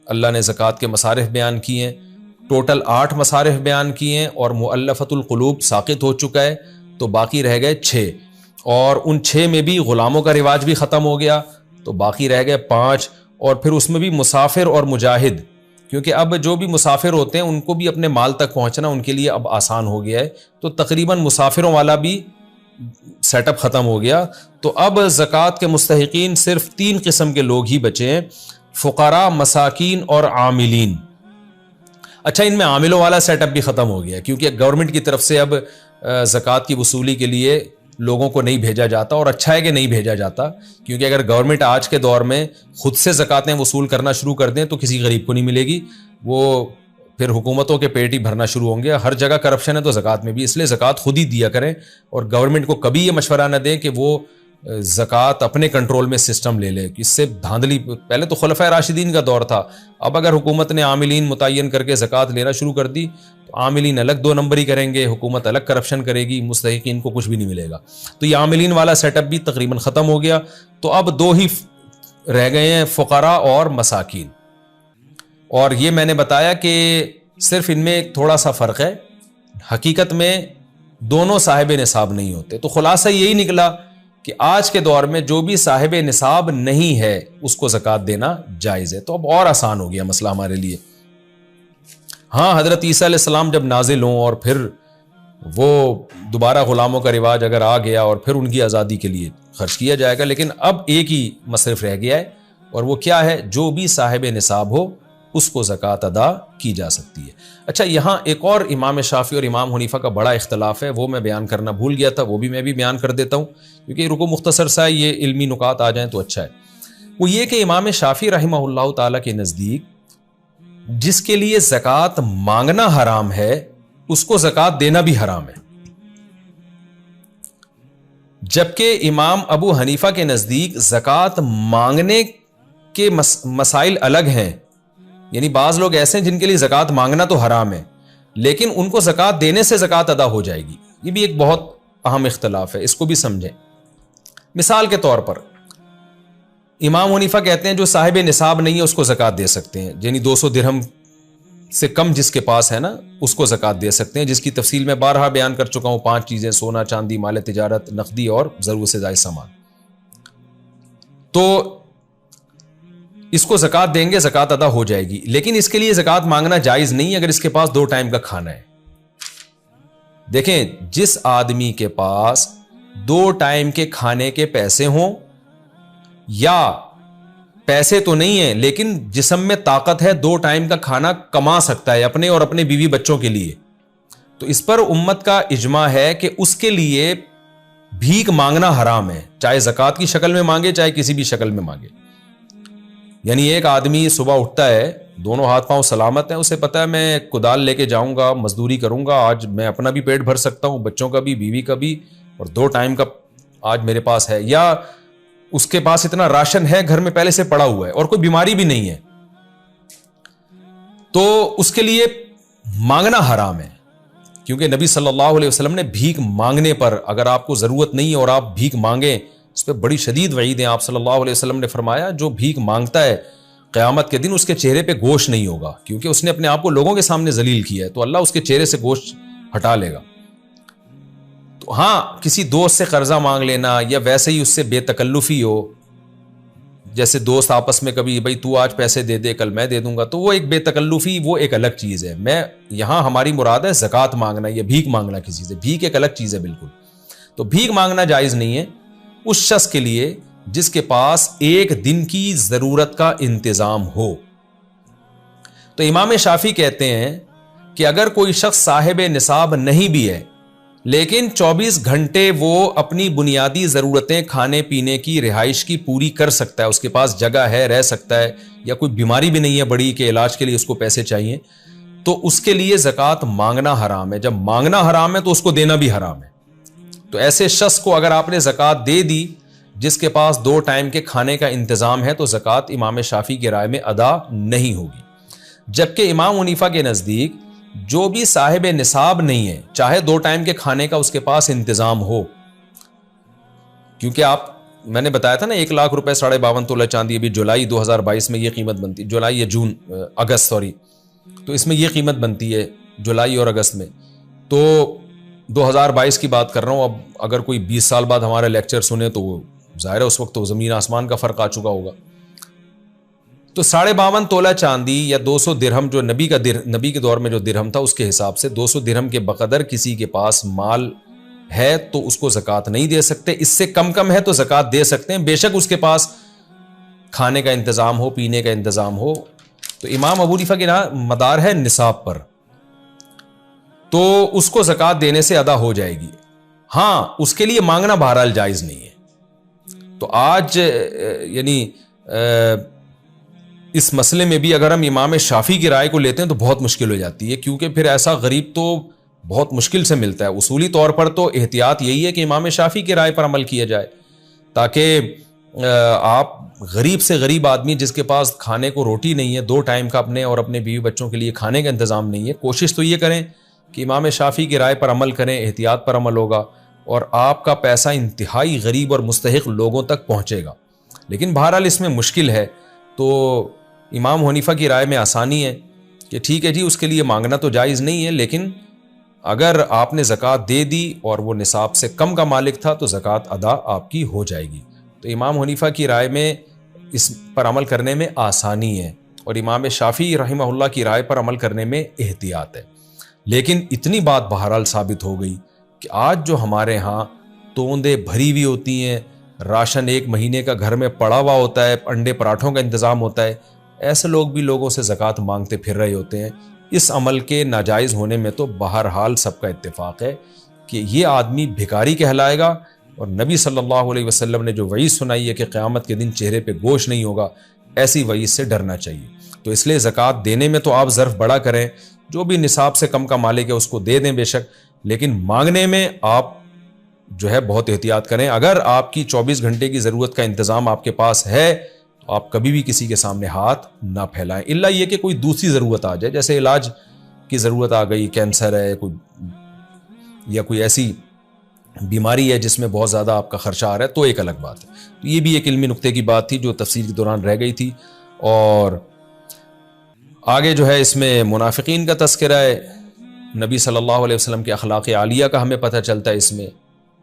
اللہ نے زکوٰۃ کے مصارف بیان کیے ہیں، ٹوٹل 8 مصارف بیان کیے ہیں، اور مؤلفۃ القلوب ساقط ہو چکا ہے، تو باقی رہ گئے 6، اور ان 6 میں بھی غلاموں کا رواج بھی ختم ہو گیا، تو باقی رہ گئے 5، اور پھر اس میں بھی مسافر اور مجاہد، کیونکہ اب جو بھی مسافر ہوتے ہیں ان کو بھی اپنے مال تک پہنچنا ان کے لیے اب آسان ہو گیا ہے، تو تقریباً مسافروں والا بھی سیٹ اپ ختم ہو گیا۔ تو اب زکوٰۃ کے مستحقین صرف 3 قسم کے لوگ ہی بچے ہیں، فقراء، مساکین اور عاملین۔ اچھا، ان میں عاملوں والا سیٹ اپ بھی ختم ہو گیا، کیونکہ گورنمنٹ کی طرف سے اب زکوٰۃ کی وصولی کے لیے لوگوں کو نہیں بھیجا جاتا، اور اچھا ہے کہ نہیں بھیجا جاتا، کیونکہ اگر گورنمنٹ آج کے دور میں خود سے زکوٰتیں وصول کرنا شروع کر دیں تو کسی غریب کو نہیں ملے گی، وہ پھر حکومتوں کے پیٹ ہی بھرنا شروع ہوں گے۔ ہر جگہ کرپشن ہے تو زکوٰۃ میں بھی، اس لیے زکوٰۃ خود ہی دیا کریں، اور گورنمنٹ کو کبھی یہ مشورہ نہ دیں کہ وہ زکوٰۃ اپنے کنٹرول میں سسٹم لے لے، اس سے دھاندلی۔ پہلے تو خلفائے راشدین کا دور تھا، اب اگر حکومت نے عاملین متعین کر کے زکوٰۃ لینا شروع کر دی تو عاملین الگ 2 نمبری کریں گے، حکومت الگ کرپشن کرے گی، مستحقین کو کچھ بھی نہیں ملے گا۔ تو یہ عاملین والا سیٹ اپ بھی تقریباً ختم ہو گیا، تو اب 2 ہی رہ گئے ہیں، فقراء اور مساکین۔ اور یہ میں نے بتایا کہ صرف ان میں ایک تھوڑا سا فرق ہے، حقیقت میں دونوں صاحب نصاب نہیں ہوتے۔ تو خلاصہ یہی نکلا کہ آج کے دور میں جو بھی صاحب نصاب نہیں ہے اس کو زکوٰۃ دینا جائز ہے، تو اب اور آسان ہو گیا مسئلہ ہمارے لیے۔ ہاں، حضرت عیسیٰ علیہ السلام جب نازل ہوں اور پھر وہ دوبارہ غلاموں کا رواج اگر آ گیا اور پھر ان کی آزادی کے لیے خرچ کیا جائے گا، لیکن اب ایک ہی مصرف رہ گیا ہے، اور وہ کیا ہے؟ جو بھی صاحب نصاب ہو اس کو زکوٰۃ ادا کی جا سکتی ہے۔ اچھا، یہاں ایک اور امام شافعی اور امام حنیفہ کا بڑا اختلاف ہے، وہ میں بیان کرنا بھول گیا تھا، وہ بھی میں بیان کر دیتا ہوں، کیونکہ رکو مختصر سا یہ علمی نکات آ جائیں تو اچھا ہے۔ وہ یہ کہ امام شافعی رحمہ اللہ تعالیٰ کے نزدیک جس کے لیے زکوٰۃ مانگنا حرام ہے اس کو زکوٰۃ دینا بھی حرام ہے، جبکہ امام ابو حنیفہ کے نزدیک زکوٰۃ مانگنے کے مسائل الگ ہیں، یعنی بعض لوگ ایسے ہیں جن کے لیے زکوٰۃ مانگنا تو حرام ہے لیکن ان کو زکوٰۃ دینے سے زکوٰۃ ادا ہو جائے گی۔ یہ بھی ایک بہت اہم اختلاف ہے، اس کو بھی سمجھیں۔ مثال کے طور پر امام حنیفہ کہتے ہیں جو صاحب نصاب نہیں ہے اس کو زکوٰۃ دے سکتے ہیں، یعنی 200 درہم سے کم جس کے پاس ہے نا اس کو زکوٰۃ دے سکتے ہیں، جس کی تفصیل میں بارہا بیان کر چکا ہوں، 5 چیزیں: سونا، چاندی، مال تجارت، نقدی اور ضرورت سے زائد سامان۔ تو اس کو زکوٰۃ دیں گے، زکوٰۃ ادا ہو جائے گی، لیکن اس کے لیے زکوٰۃ مانگنا جائز نہیں اگر اس کے پاس 2 ٹائم کا کھانا ہے۔ دیکھیں، جس آدمی کے پاس 2 ٹائم کے کھانے کے پیسے ہوں، یا پیسے تو نہیں ہیں لیکن جسم میں طاقت ہے، 2 ٹائم کا کھانا کما سکتا ہے اپنے اور اپنے بیوی بچوں کے لیے، تو اس پر امت کا اجماع ہے کہ اس کے لیے بھیک مانگنا حرام ہے، چاہے زکوٰۃ کی شکل میں مانگے چاہے کسی بھی شکل میں مانگے۔ یعنی ایک آدمی صبح اٹھتا ہے، دونوں ہاتھ پاؤں سلامت ہیں، اسے پتا ہے میں کدال لے کے جاؤں گا، مزدوری کروں گا، آج میں اپنا بھی پیٹ بھر سکتا ہوں، بچوں کا بھی، بیوی کا بھی، اور 2 ٹائم کا آج میرے پاس ہے، یا اس کے پاس اتنا راشن ہے گھر میں پہلے سے پڑا ہوا ہے اور کوئی بیماری بھی نہیں ہے، تو اس کے لیے مانگنا حرام ہے، کیونکہ نبی صلی اللہ علیہ وسلم نے بھیک مانگنے پر، اگر آپ کو ضرورت نہیں ہے اور آپ بھیک مانگیں، اس پہ بڑی شدید وعید ہے۔ آپ صلی اللہ علیہ وسلم نے فرمایا جو بھیک مانگتا ہے قیامت کے دن اس کے چہرے پہ گوشت نہیں ہوگا، کیونکہ اس نے اپنے آپ کو لوگوں کے سامنے ذلیل کیا ہے، تو اللہ اس کے چہرے سے گوشت ہٹا لے گا۔ تو ہاں، کسی دوست سے قرضہ مانگ لینا یا ویسے ہی اس سے بے تکلفی ہو، جیسے دوست آپس میں کبھی بھائی تو آج پیسے دے دے کل میں دے دوں گا، تو وہ ایک بے تکلفی، وہ ایک الگ چیز ہے۔ میں یہاں ہماری مراد ہے زکوٰۃ مانگنا یا بھیک مانگنا کسی سے، بھیک ایک الگ چیز ہے بالکل۔ تو بھیک مانگنا جائز نہیں ہے اس شخص کے لیے جس کے پاس 1 دن کی ضرورت کا انتظام ہو۔ تو امام شافعی کہتے ہیں کہ اگر کوئی شخص صاحب نصاب نہیں بھی ہے لیکن 24 گھنٹے وہ اپنی بنیادی ضرورتیں کھانے پینے کی، رہائش کی پوری کر سکتا ہے، اس کے پاس جگہ ہے، رہ سکتا ہے، یا کوئی بیماری بھی نہیں ہے بڑی کہ علاج کے لیے اس کو پیسے چاہیے، تو اس کے لیے زکوٰۃ مانگنا حرام ہے۔ جب مانگنا حرام ہے تو اس کو دینا بھی حرام ہے۔ تو ایسے شخص کو اگر آپ نے زکوٰۃ دے دی جس کے پاس 2 ٹائم کے کھانے کا انتظام ہے، تو زکوٰۃ امام شافعی کی رائے میں ادا نہیں ہوگی، جبکہ امام حنیفہ کے نزدیک جو بھی صاحب نصاب نہیں ہے، چاہے 2 ٹائم کے کھانے کا اس کے پاس انتظام ہو، کیونکہ آپ میں نے بتایا تھا نا 1,00,000 روپے 52.5 تولہ چاندی ابھی جولائی 2022 میں یہ قیمت بنتی، جولائی یا جون اگست سوری، تو اس میں یہ قیمت بنتی ہے جولائی اور اگست میں. تو 2022 کی بات کر رہا ہوں. اب اگر کوئی 20 سال بعد ہمارا لیکچر سنے تو وہ ظاہر ہے اس وقت تو زمین آسمان کا فرق آ چکا ہوگا. تو 52.5 تولہ چاندی یا 200 درہم جو نبی کے دور میں جو درہم تھا اس کے حساب سے 200 درہم کے بقدر کسی کے پاس مال ہے تو اس کو زکوٰۃ نہیں دے سکتے. اس سے کم ہے تو زکوٰۃ دے سکتے ہیں، بے شک اس کے پاس کھانے کا انتظام ہو، پینے کا انتظام ہو. تو امام ابو حنیفہ کے مدار ہے نصاب پر، تو اس کو زکوٰۃ دینے سے ادا ہو جائے گی. ہاں اس کے لیے مانگنا بہرحال جائز نہیں ہے. تو آج یعنی اس مسئلے میں بھی اگر ہم امام شافعی کی رائے کو لیتے ہیں تو بہت مشکل ہو جاتی ہے، کیونکہ پھر ایسا غریب تو بہت مشکل سے ملتا ہے. اصولی طور پر تو احتیاط یہی ہے کہ امام شافعی کی رائے پر عمل کیا جائے، تاکہ آپ غریب سے غریب آدمی جس کے پاس کھانے کو روٹی نہیں ہے، 2 ٹائم کا اپنے اور اپنے بیوی بچوں کے لیے کھانے کا انتظام نہیں ہے، کوشش تو یہ کریں کہ امام شافعی کی رائے پر عمل کریں، احتیاط پر عمل ہوگا اور آپ کا پیسہ انتہائی غریب اور مستحق لوگوں تک پہنچے گا. لیکن بہرحال اس میں مشکل ہے. تو امام حنیفہ کی رائے میں آسانی ہے کہ ٹھیک ہے جی اس کے لیے مانگنا تو جائز نہیں ہے، لیکن اگر آپ نے زکوٰۃ دے دی اور وہ نصاب سے کم کا مالک تھا تو زکوٰۃ ادا آپ کی ہو جائے گی. تو امام حنیفہ کی رائے میں اس پر عمل کرنے میں آسانی ہے اور امام شافعی رحمہ اللہ کی رائے پر عمل کرنے میں احتیاط ہے. لیکن اتنی بات بہرحال ثابت ہو گئی کہ آج جو ہمارے ہاں توندیں بھری ہوئی ہوتی ہیں، راشن 1 مہینے کا گھر میں پڑا ہوا ہوتا ہے، انڈے پراٹھوں کا انتظام ہوتا ہے، ایسے لوگ بھی لوگوں سے زکوٰۃ مانگتے پھر رہے ہوتے ہیں. اس عمل کے ناجائز ہونے میں تو بہرحال سب کا اتفاق ہے کہ یہ آدمی بھکاری کہلائے گا. اور نبی صلی اللہ علیہ وسلم نے جو وعید سنائی ہے کہ قیامت کے دن چہرے پہ گوشت نہیں ہوگا، ایسی وعید سے ڈرنا چاہیے. تو اس لیے زکوٰۃ دینے میں تو آپ ظرف بڑا کریں، جو بھی نصاب سے کم کا مالک ہے اس کو دے دیں بے شک، لیکن مانگنے میں آپ جو ہے بہت احتیاط کریں. اگر آپ کی 24 گھنٹے کی ضرورت کا انتظام آپ کے پاس ہے تو آپ کبھی بھی کسی کے سامنے ہاتھ نہ پھیلائیں، الا یہ کہ کوئی دوسری ضرورت آ جائے، جیسے علاج کی ضرورت آ گئی، کینسر ہے یا کوئی ایسی بیماری ہے جس میں بہت زیادہ آپ کا خرچہ آ رہا ہے تو ایک الگ بات ہے. یہ بھی ایک علمی نقطے کی بات تھی جو تفسیر کے دوران رہ گئی تھی. اور آگے جو ہے اس میں منافقین کا تذکرہ ہے. نبی صلی اللہ علیہ وسلم کے اخلاق عالیہ کا ہمیں پتہ چلتا ہے. اس میں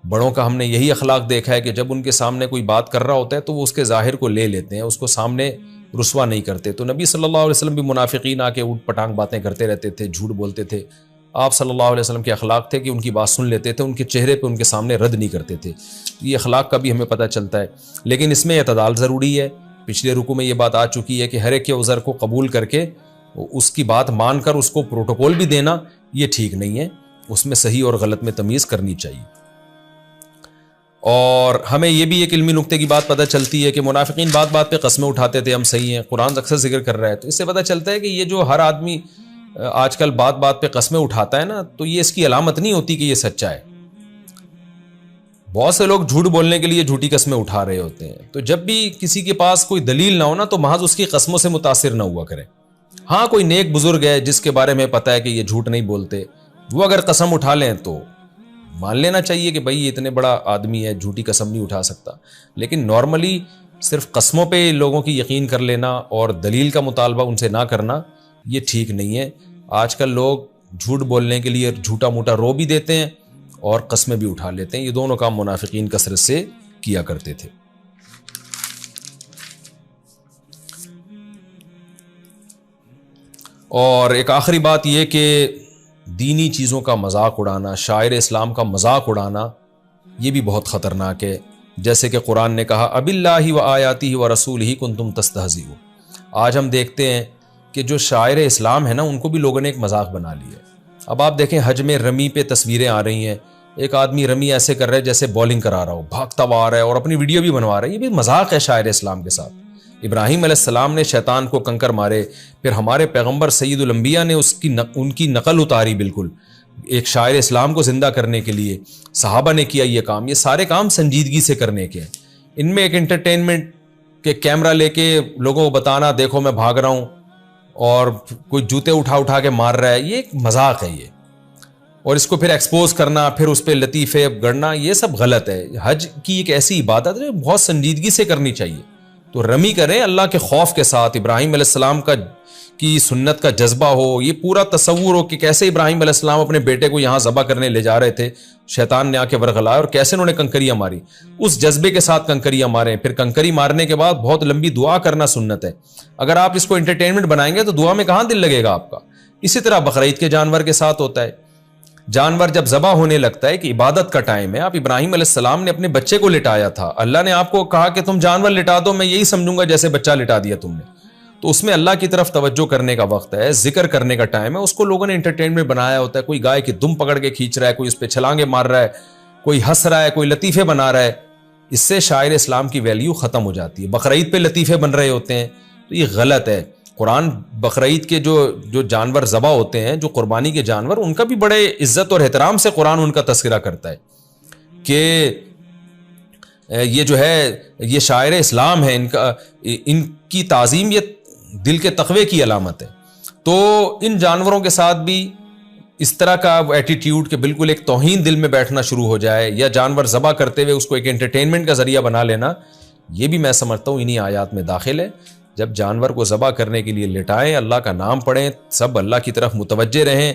بڑوں کا ہم نے یہی اخلاق دیکھا ہے کہ جب ان کے سامنے کوئی بات کر رہا ہوتا ہے تو وہ اس کے ظاہر کو لے لیتے ہیں، اس کو سامنے رسوا نہیں کرتے. تو نبی صلی اللہ علیہ وسلم بھی منافقین آ کے اوٹ پٹانگ باتیں کرتے رہتے تھے، جھوٹ بولتے تھے. آپ صلی اللہ علیہ وسلم کے اخلاق تھے کہ ان کی بات سن لیتے تھے، ان کے چہرے پہ ان کے سامنے رد نہیں کرتے تھے. یہ اخلاق کا بھی ہمیں پتہ چلتا ہے. لیکن اس میں اعتدال ضروری ہے. پچھلے رکوع میں یہ بات آ چکی ہے کہ ہر ایک کے عذر کو قبول کر کے اس کی بات مان کر اس کو پروٹوکول بھی دینا یہ ٹھیک نہیں ہے. اس میں صحیح اور غلط میں تمیز کرنی چاہیے. اور ہمیں یہ بھی ایک علمی نقطے کی بات پتہ چلتی ہے کہ منافقین بات بات پہ قسمیں اٹھاتے تھے، ہم صحیح ہیں، قرآن اکثر ذکر کر رہا ہے. تو اس سے پتہ چلتا ہے کہ یہ جو ہر آدمی آج کل بات بات پہ قسمیں اٹھاتا ہے نا، تو یہ اس کی علامت نہیں ہوتی کہ یہ سچا ہے. بہت سے لوگ جھوٹ بولنے کے لیے جھوٹی قسمیں اٹھا رہے ہوتے ہیں. تو جب بھی کسی کے پاس کوئی دلیل نہ ہونا تو محض اس کی قسموں سے متاثر نہ ہوا کرے. ہاں کوئی نیک بزرگ ہے جس کے بارے میں پتہ ہے کہ یہ جھوٹ نہیں بولتے، وہ اگر قسم اٹھا لیں تو مان لینا چاہیے کہ بھائی یہ اتنے بڑا آدمی ہے، جھوٹی قسم نہیں اٹھا سکتا. لیکن نارملی صرف قسموں پہ لوگوں کی یقین کر لینا اور دلیل کا مطالبہ ان سے نہ کرنا یہ ٹھیک نہیں ہے. آج کل لوگ جھوٹ بولنے کے لیے جھوٹا موٹا رو بھی دیتے ہیں اور قسمیں بھی اٹھا لیتے ہیں. یہ دونوں کام منافقین کثرت سے کیا کرتے تھے. اور ایک آخری بات یہ کہ دینی چیزوں کا مذاق اڑانا، شاعر اسلام کا مذاق اڑانا یہ بھی بہت خطرناک ہے. جیسے کہ قرآن نے کہا اب اللہ و آیاتہ و رسولہ کنتم تستہزئون. آج ہم دیکھتے ہیں کہ جو شاعر اسلام ہے نا ان کو بھی لوگوں نے ایک مذاق بنا لیا ہے. اب آپ دیکھیں حج میں رمی پہ تصویریں آ رہی ہیں، ایک آدمی رمی ایسے کر رہا ہے جیسے بولنگ کرا رہا ہو، بھاگتا ہوا آ رہا ہے اور اپنی ویڈیو بھی بنوا رہا ہے. یہ بھی مذاق ہے شاعر اسلام کے ساتھ. ابراہیم علیہ السلام نے شیطان کو کنکر مارے، پھر ہمارے پیغمبر سید الانبیاء نے ان کی نقل اتاری بالکل ایک شاعر اسلام کو زندہ کرنے کے لیے. صحابہ نے کیا یہ کام. یہ سارے کام سنجیدگی سے کرنے کے ہیں. ان میں ایک انٹرٹینمنٹ کے کیمرہ لے کے لوگوں کو بتانا دیکھو میں بھاگ رہا ہوں اور کوئی جوتے اٹھا کے مار رہا ہے، یہ ایک مذاق ہے. یہ اور اس کو پھر ایکسپوز کرنا، پھر اس پہ لطیفے گڑنا، یہ سب غلط ہے. حج کی ایک ایسی عبادت ہے بہت سنجیدگی سے کرنی چاہیے. تو رمی کریں اللہ کے خوف کے ساتھ، ابراہیم علیہ السلام کی سنت کا جذبہ ہو، یہ پورا تصور ہو کہ کیسے ابراہیم علیہ السلام اپنے بیٹے کو یہاں ذبح کرنے لے جا رہے تھے، شیطان نے آ کے ورغلایا اور کیسے انہوں نے کنکریاں ماری. اس جذبے کے ساتھ کنکریاں ماریں. پھر کنکری مارنے کے بعد بہت لمبی دعا کرنا سنت ہے. اگر آپ اس کو انٹرٹینمنٹ بنائیں گے تو دعا میں کہاں دل لگے گا آپ کا. اسی طرح بقرعید کے جانور کے ساتھ ہوتا ہے. جانور جب ذبح ہونے لگتا ہے کہ عبادت کا ٹائم ہے، آپ ابراہیم علیہ السلام نے اپنے بچے کو لٹایا تھا، اللہ نے آپ کو کہا کہ تم جانور لٹا دو، میں یہی سمجھوں گا جیسے بچہ لٹا دیا تم نے. تو اس میں اللہ کی طرف توجہ کرنے کا وقت ہے، ذکر کرنے کا ٹائم ہے. اس کو لوگوں نے انٹرٹینمنٹ بنایا ہوتا ہے. کوئی گائے کی دم پکڑ کے کھینچ رہا ہے، کوئی اس پہ چھلانگے مار رہا ہے، کوئی ہنس رہا ہے، کوئی لطیفے بنا رہا ہے. اس سے شاعر اسلام کی ویلیو ختم ہو جاتی ہے. بقرعید پہ لطیفے بن رہے ہوتے ہیں تو یہ غلط ہے. قرآن بقرعید کے جو جانور ذبح ہوتے ہیں، جو قربانی کے جانور، ان کا بھی بڑے عزت اور احترام سے قرآن ان کا تذکرہ کرتا ہے کہ یہ جو ہے یہ شاعر اسلام ہے، ان کی تعظیم یہ دل کے تقوی کی علامت ہے. تو ان جانوروں کے ساتھ بھی اس طرح کا ایٹیٹیوڈ کہ بالکل ایک توہین دل میں بیٹھنا شروع ہو جائے، یا جانور ذبح کرتے ہوئے اس کو ایک انٹرٹینمنٹ کا ذریعہ بنا لینا، یہ بھی میں سمجھتا ہوں انہی آیات میں داخل ہے. جب جانور کو ذبح کرنے کے لیے لٹائیں، اللہ کا نام پڑھیں، سب اللہ کی طرف متوجہ رہیں،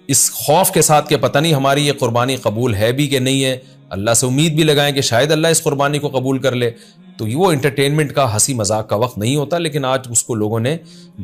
اس خوف کے ساتھ کہ پتہ نہیں ہماری یہ قربانی قبول ہے بھی کہ نہیں ہے. اللہ سے امید بھی لگائیں کہ شاید اللہ اس قربانی کو قبول کر لے. تو وہ انٹرٹینمنٹ کا ہنسی مذاق کا وقت نہیں ہوتا. لیکن آج اس کو لوگوں نے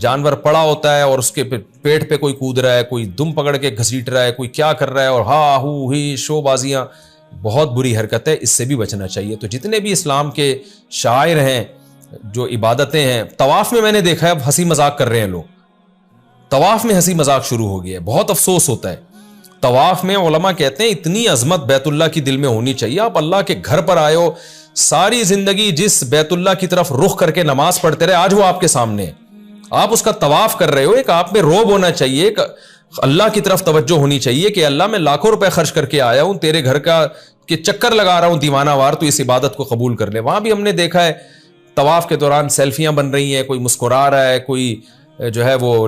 جانور پڑا ہوتا ہے اور اس کے پیٹ پہ کوئی کود رہا ہے، کوئی دم پکڑ کے گھسیٹ رہا ہے، کوئی کیا کر رہا ہے، اور ہا ہو ہی شو بازیاں. بہت بری حرکت ہے، اس سے بھی بچنا چاہیے. تو جتنے بھی اسلام کے شاعر ہیں، جو عبادتیں ہیں، طواف میں میں نے دیکھا ہے اب ہنسی مذاق کر رہے ہیں لوگ. طواف میں ہنسی مذاق شروع ہو گیا ہے. بہت افسوس ہوتا ہے. طواف میں علماء کہتے ہیں اتنی عظمت بیت اللہ کی دل میں ہونی چاہیے. آپ اللہ کے گھر پر آئے ہو، ساری زندگی جس بیت اللہ کی طرف رخ کر کے نماز پڑھتے رہے، آج وہ آپ کے سامنے ہے، آپ اس کا طواف کر رہے ہو. ایک آپ میں روب ہونا چاہیے، ایک اللہ کی طرف توجہ ہونی چاہیے کہ اللہ میں لاکھوں روپے خرچ کر کے آیا ہوں تیرے گھر کا کہ چکر لگا رہا ہوں دیوانہ وار، تو اس عبادت کو قبول کر لے. وہاں بھی ہم نے دیکھا ہے طواف کے دوران سیلفیاں بن رہی ہیں، کوئی مسکرا رہا ہے، کوئی جو ہے وہ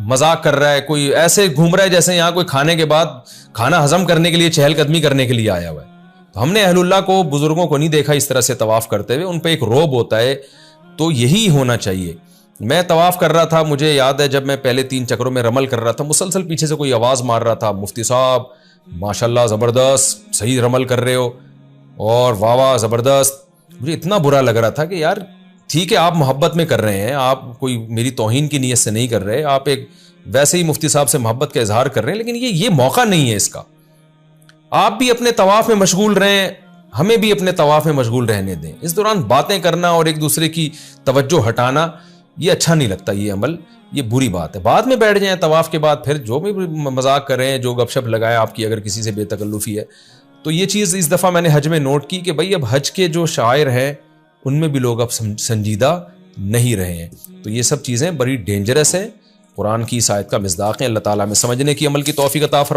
مذاق کر رہا ہے، کوئی ایسے گھوم رہا ہے جیسے یہاں کوئی کھانے کے بعد کھانا ہضم کرنے کے لیے چہل قدمی کرنے کے لیے آیا ہوا ہے. تو ہم نے اہل اللہ کو، بزرگوں کو نہیں دیکھا اس طرح سے طواف کرتے ہوئے. ان پہ ایک روب ہوتا ہے، تو یہی ہونا چاہیے. میں طواف کر رہا تھا، مجھے یاد ہے جب میں پہلے 3 چکروں میں رمل کر رہا تھا، مسلسل پیچھے سے کوئی آواز مار رہا تھا، مفتی صاحب ماشاءاللہ زبردست، صحیح رمل کر رہے ہو، اور واہ واہ زبردست. مجھے اتنا برا لگ رہا تھا کہ یار ٹھیک ہے آپ محبت میں کر رہے ہیں، آپ کوئی میری توہین کی نیت سے نہیں کر رہے، آپ ایک ویسے ہی مفتی صاحب سے محبت کا اظہار کر رہے ہیں، لیکن یہ موقع نہیں ہے اس کا. آپ بھی اپنے طواف میں مشغول رہیں، ہمیں بھی اپنے طواف میں مشغول رہنے دیں. اس دوران باتیں کرنا اور ایک دوسرے کی توجہ ہٹانا یہ اچھا نہیں لگتا. یہ عمل یہ بری بات ہے. بعد میں بیٹھ جائیں طواف کے بعد، پھر جو بھی مذاق کریں، جو گپ شپ لگائیں آپ کی، اگر کسی سے بے تکلفی ہے. تو یہ چیز اس دفعہ میں نے حج میں نوٹ کی کہ بھائی اب حج کے جو شاعر ہیں ان میں بھی لوگ اب سنجیدہ نہیں رہے ہیں. تو یہ سب چیزیں بڑی ڈینجرس ہیں. قرآن کی اس آیت کا مصداق ہے. اللہ تعالیٰ میں سمجھنے کی، عمل کی توفیق عطا فرمائے.